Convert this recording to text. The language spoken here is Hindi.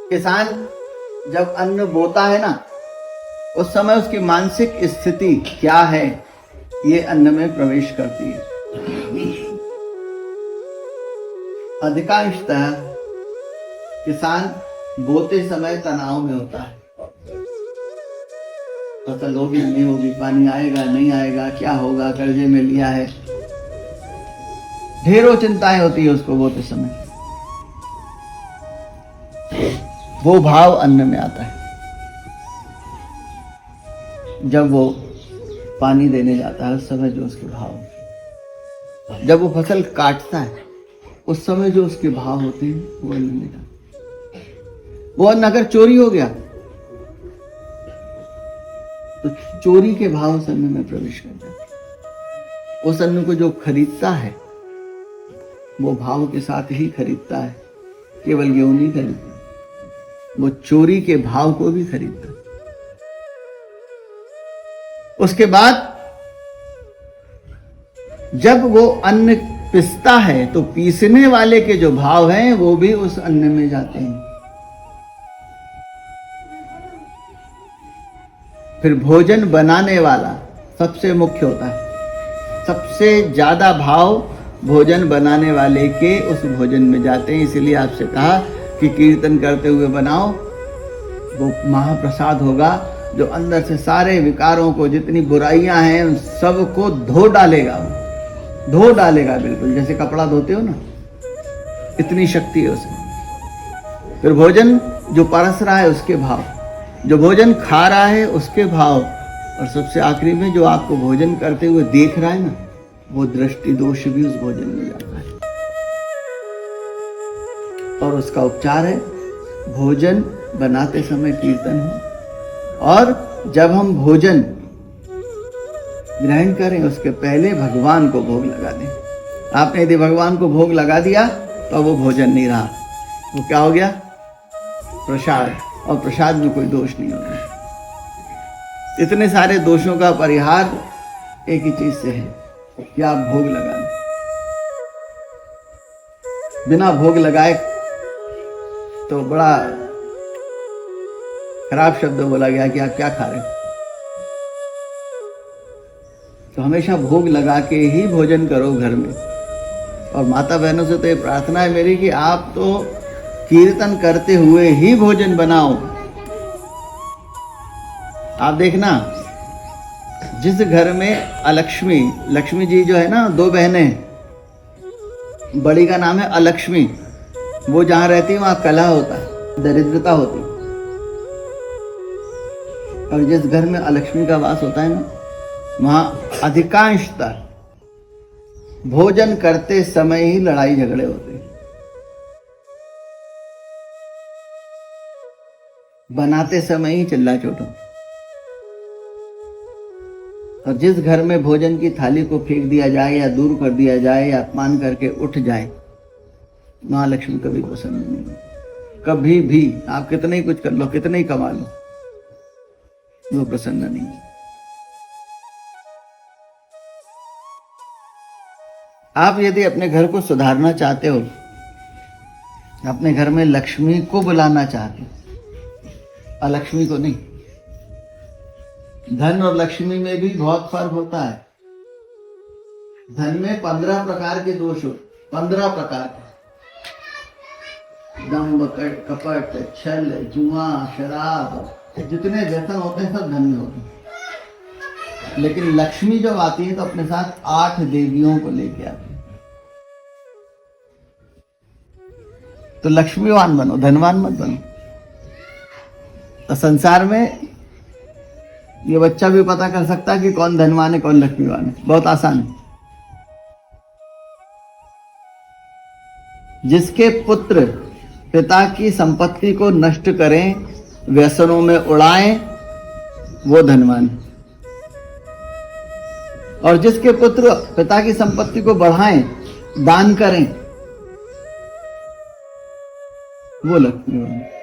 किसान जब अन्न बोता है ना, उस समय उसकी मानसिक स्थिति क्या है ये अन्न में प्रवेश करती है। अधिकांशतः किसान बोते समय तनाव में होता है। फसल होगी नहीं होगी, पानी आएगा नहीं आएगा, क्या होगा, कर्जे में लिया है, ढेरों चिंताएं होती है उसको बोते समय। वो भाव अन्न में आता है। जब वो पानी देने जाता है उस समय जो उसके भाव, जब वो फसल काटता है उस समय जो उसके भाव होते हैं वो अन्न में जाते हैं। वो अन्न अगर चोरी हो गया तो चोरी के भाव उस अन्न में प्रवेश कर जाते हैं। उस अन्न को जो खरीदता है वो भाव के साथ ही खरीदता है, केवल गेहूं नहीं खरीदता, वो चोरी के भाव को भी खरीदता है। उसके बाद जब वो अन्न पिसता है तो पीसने वाले के जो भाव हैं वो भी उस अन्न में जाते हैं। फिर भोजन बनाने वाला सबसे मुख्य होता है। सबसे ज्यादा भाव भोजन बनाने वाले के उस भोजन में जाते हैं। इसलिए आपसे कहा कि कीर्तन करते हुए बनाओ, वो महाप्रसाद होगा जो अंदर से सारे विकारों को, जितनी बुराइयां हैं उन सबको धो डालेगा। धो डालेगा बिल्कुल जैसे कपड़ा धोते हो ना, इतनी शक्ति है उसमें। फिर भोजन जो परस रहा है उसके भाव, जो भोजन खा रहा है उसके भाव, और सबसे आखिरी में जो आपको भोजन करते हुए देख रहा है ना, वो दृष्टि दोष भी उस भोजन में जाता है। और उसका उपचार है भोजन बनाते समय कीर्तन हो, और जब हम भोजन ग्रहण करें उसके पहले भगवान को भोग लगा दें। आपने यदि भगवान को भोग लगा दिया तो वो भोजन नहीं रहा, वो क्या हो गया? प्रसाद। और प्रसाद में कोई दोष नहीं होगा। इतने सारे दोषों का परिहार एक ही चीज से है कि आप भोग लगा दें। बिना भोग लगाए तो बड़ा खराब शब्द बोला गया कि आप क्या खा रहे हो। तो हमेशा भोग लगा के ही भोजन करो घर में। और माता बहनों से तो ये प्रार्थना है मेरी कि आप तो कीर्तन करते हुए ही भोजन बनाओ। आप देखना, जिस घर में अलक्ष्मी, लक्ष्मी जी जो है ना, दो बहनें, बड़ी का नाम है अलक्ष्मी, वो जहां रहती है वहां कलह होता है, दरिद्रता होती है। और जिस घर में अलक्ष्मी का वास होता है ना, वहां अधिकांशतः भोजन करते समय ही लड़ाई झगड़े होते हैं। बनाते समय ही चिल्ला चोटो। और जिस घर में भोजन की थाली को फेंक दिया जाए या दूर कर दिया जाए या अपमान करके उठ जाए, महालक्ष्मी कभी प्रसन्न नहीं। कभी भी आप कितने ही कुछ कर लो, कितने ही कमा लो, वो प्रसन्न नहीं। आप यदि अपने घर को सुधारना चाहते हो, अपने घर में लक्ष्मी को बुलाना चाहते हो, अलक्ष्मी को नहीं। धन और लक्ष्मी में भी बहुत फर्क होता है। धन में 15 प्रकार के दोष हो, 15 प्रकार के। दंभ, कपट, छल, जुआ, शराब, जितने व्यसन होते हैं सब धन में होते हैं। लेकिन लक्ष्मी जब आती है तो अपने साथ 8 देवियों को लेके आती है। तो लक्ष्मीवान बनो, धनवान मत बनो। तो संसार में ये बच्चा भी पता कर सकता है कि कौन धनवान है कौन लक्ष्मीवान है, बहुत आसान है। जिसके पुत्र पिता की संपत्ति को नष्ट करें, व्यसनों में उड़ाएं, वो धनवान है। और जिसके पुत्र पिता की संपत्ति को बढ़ाएं, दान करें, वो लक्ष्मीवान है।